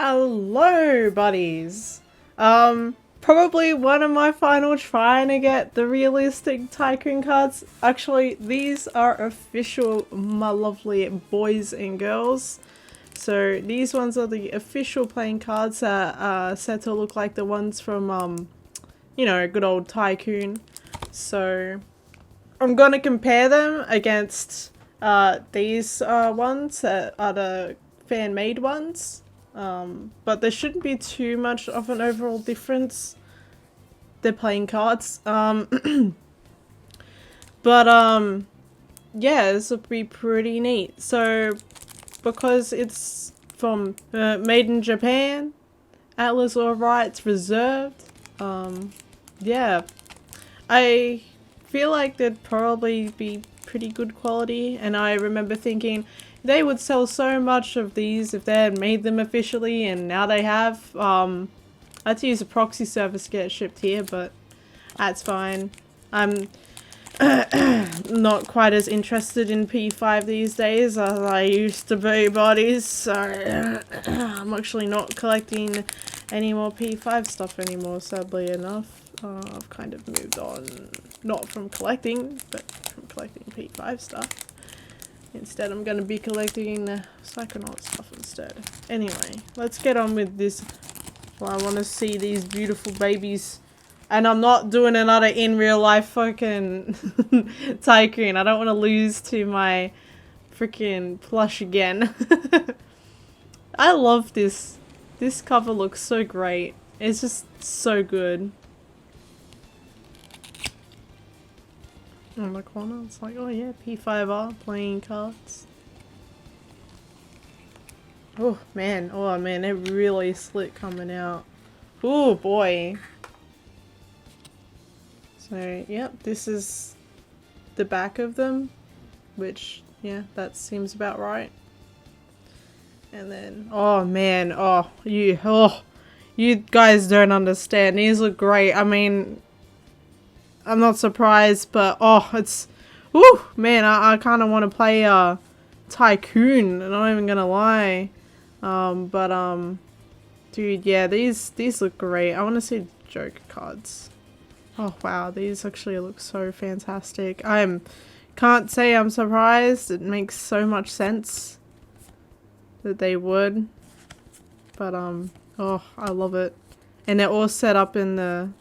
Hello, buddies. Probably one of my final trying to get the realistic Tycoon cards. Actually, these are official, my lovely boys and girls. So these ones are the official playing cards that are said to look like the ones from, you know, good old Tycoon. So I'm gonna compare them against these ones that are the fan-made ones. But there shouldn't be too much of an overall difference. They're playing cards. But yeah, this would be pretty neat. So, because it's from made in Japan, Atlas All Rights reserved. Yeah, I feel like they'd probably be pretty good quality, and I remember thinking they would sell so much of these if they had made them officially, and now they have. I had to use a proxy service to get it shipped here, but that's fine. I'm not quite as interested in P5 these days as I used to be, buddies, so I'm actually not collecting any more P5 stuff anymore, sadly enough. I've kind of moved on, not from collecting, but from collecting P5 stuff. Instead, I'm going to be collecting Psychonaut stuff instead. Anyway, let's get on with this. Well, I want to see these beautiful babies. And I'm not doing another in real life fucking Tycoon. I don't want to lose to my freaking plush again. I love this. This cover looks so great. It's just so good. On the corner, it's like, oh yeah, P5R playing cards. Oh man, they're really slick coming out. Oh boy. So, yep, this is the back of them, which, yeah, that seems about right. And then, oh man, you guys don't understand. These look great. I mean, I'm not surprised, but it's, woo, man, I kind of want to play Tycoon. I'm not even gonna lie. Dude, yeah, these look great. I want to see Joker cards. Oh wow, these actually look so fantastic. Can't say I'm surprised. It makes so much sense that they would. But oh, I love it. And they're all set up in a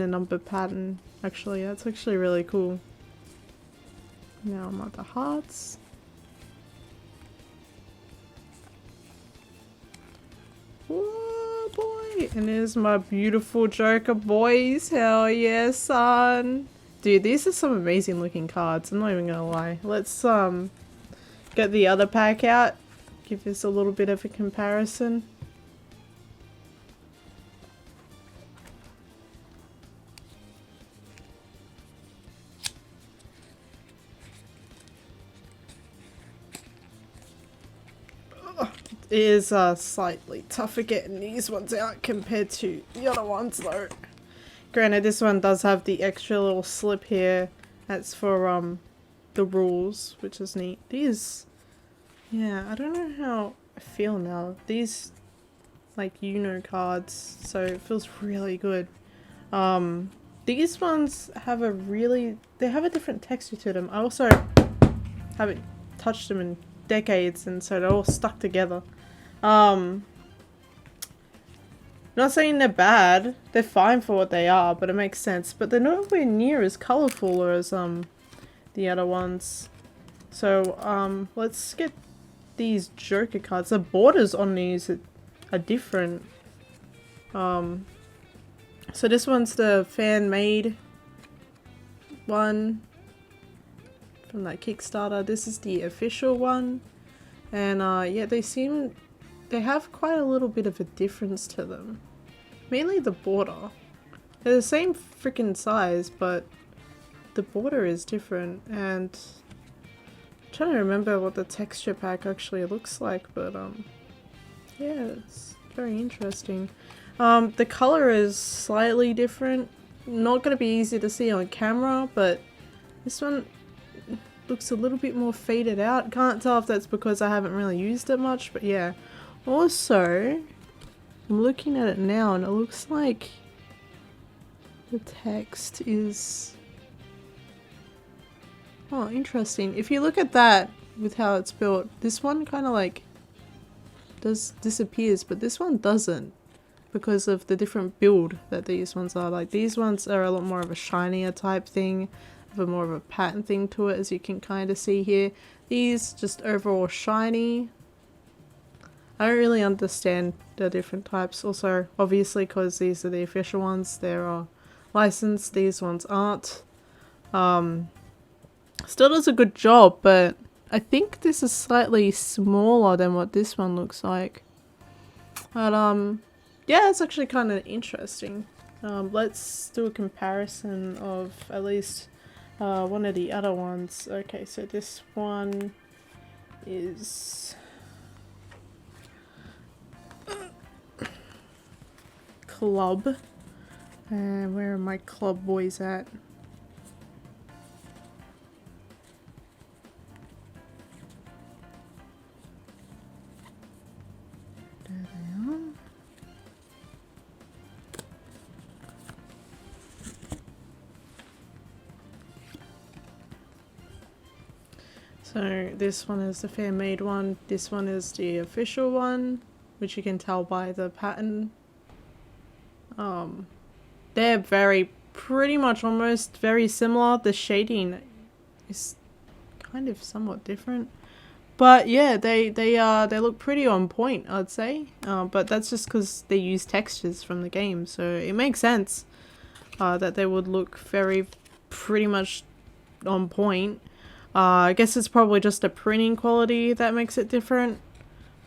number pattern. Actually, that's actually really cool. Now I'm at the hearts. Oh boy, and there's my beautiful Joker boys. Hell yeah, son. Dude, these are some amazing looking cards. I'm not even gonna lie. Let's get the other pack out. Give this a little bit of a comparison. It is slightly tougher getting these ones out compared to the other ones though. Granted, this one does have the extra little slip here. That's for the rules, which is neat. These, yeah, I don't know how I feel now. These, like, cards, so it feels really good. These ones have they have a different texture to them. I also haven't touched them in decades, and so they're all stuck together. Not saying they're bad, they're fine for what they are, but it makes sense. But they're nowhere near as colourful as the other ones. So let's get these Joker cards. The borders on these are different. So this one's the fan-made one from that Kickstarter. This is the official one. And yeah, they have quite a little bit of a difference to them. Mainly the border. They're the same freaking size, but the border is different. And I'm trying to remember what the texture pack actually looks like, but yeah, it's very interesting. The color is slightly different. Not gonna be easy to see on camera, but this one, looks a little bit more faded out. Can't tell if that's because I haven't really used it much, but yeah. Also, I'm looking at it now and it looks like the text is... Oh, interesting. If you look at that with how it's built, this one kind of like disappears, but this one doesn't because of the different build that these ones are. Like these ones are a lot more of a shinier type thing, have a more of a pattern thing to it, as you can kind of see here. These just overall shiny. I don't really understand the different types. Also, obviously, because these are the official ones, they're licensed. These ones aren't. Still does a good job, but I think this is slightly smaller than what this one looks like. But yeah, it's actually kind of interesting. Let's do a comparison of at least one of the other ones. Okay, so this one is Club. And where are my club boys at? There they are. So this one is the fan-made one, this one is the official one, which you can tell by the pattern. They're pretty much almost very similar. The shading is kind of somewhat different. But yeah, they look pretty on point, I'd say. But that's just because they use textures from the game, so it makes sense that they would look pretty much on point. I guess it's probably just a printing quality that makes it different.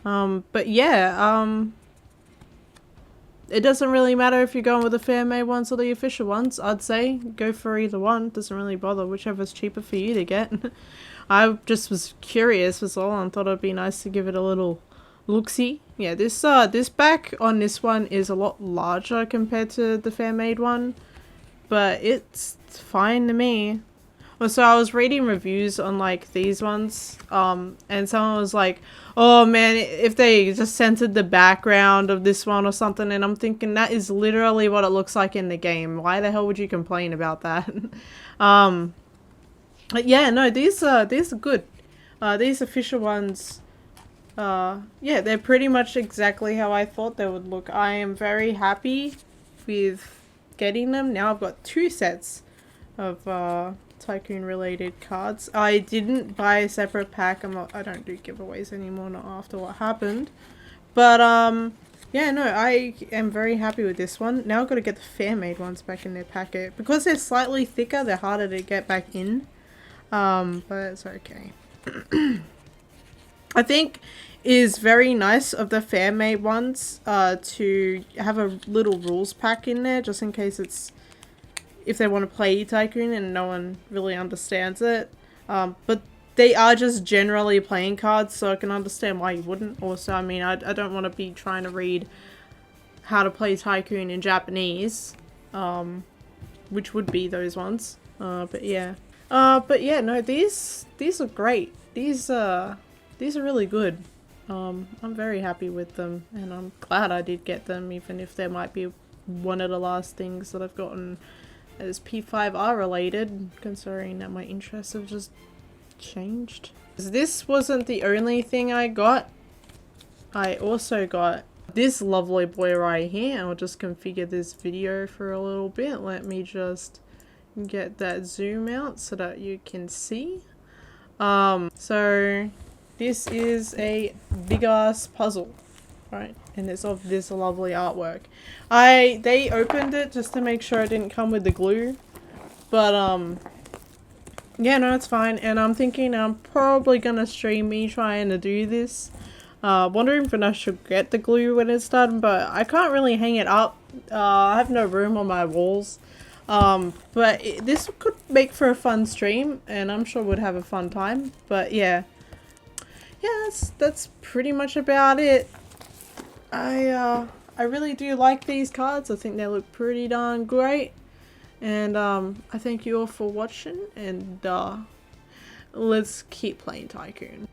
But yeah, it doesn't really matter if you're going with the fan-made ones or the official ones. I'd say go for either one. Doesn't really bother, whichever's cheaper for you to get. I just was curious was all and thought it'd be nice to give it a little look-see. Yeah, this back on this one is a lot larger compared to the fan-made one, but it's fine to me. Well, so I was reading reviews on like these ones, and someone was like, oh man, if they just centered the background of this one or something, and I'm thinking that is literally what it looks like in the game. Why the hell would you complain about that? But yeah, no, these are good. These official ones, yeah, they're pretty much exactly how I thought they would look. I am very happy with getting them. Now I've got 2 sets of Tycoon related cards. I didn't buy a separate pack. I don't do giveaways anymore, not after what happened. But yeah, no, I am very happy with this one. Now I've got to get the fan-made ones back in their packet. Because they're slightly thicker, they're harder to get back in. But it's okay. I think is very nice of the fan-made ones to have a little rules pack in there, just in case if they want to play Tycoon and no one really understands it. But they are just generally playing cards, so I can understand why you wouldn't. Also, I mean, I don't want to be trying to read how to play Tycoon in Japanese, which would be those ones. But yeah. But yeah, no, these are great. These are really good. I'm very happy with them, and I'm glad I did get them, even if they might be one of the last things that I've gotten as P5R related, considering that my interests have just changed. This wasn't the only thing I got. I also got this lovely boy right here. I'll just configure this video for a little bit. Let me just get that zoom out so that you can see. So this is a big ass puzzle, right? And it's of this lovely artwork. They opened it just to make sure it didn't come with the glue, but yeah, no, it's fine. And I'm thinking I'm probably gonna stream me trying to do this. Wondering if I should get the glue when it's done, but I can't really hang it up. I have no room on my walls. But this could make for a fun stream, and I'm sure we'd have a fun time. But yeah, that's pretty much about it. I really do like these cards. I think they look pretty darn great. And I thank you all for watching, and let's keep playing Tycoon.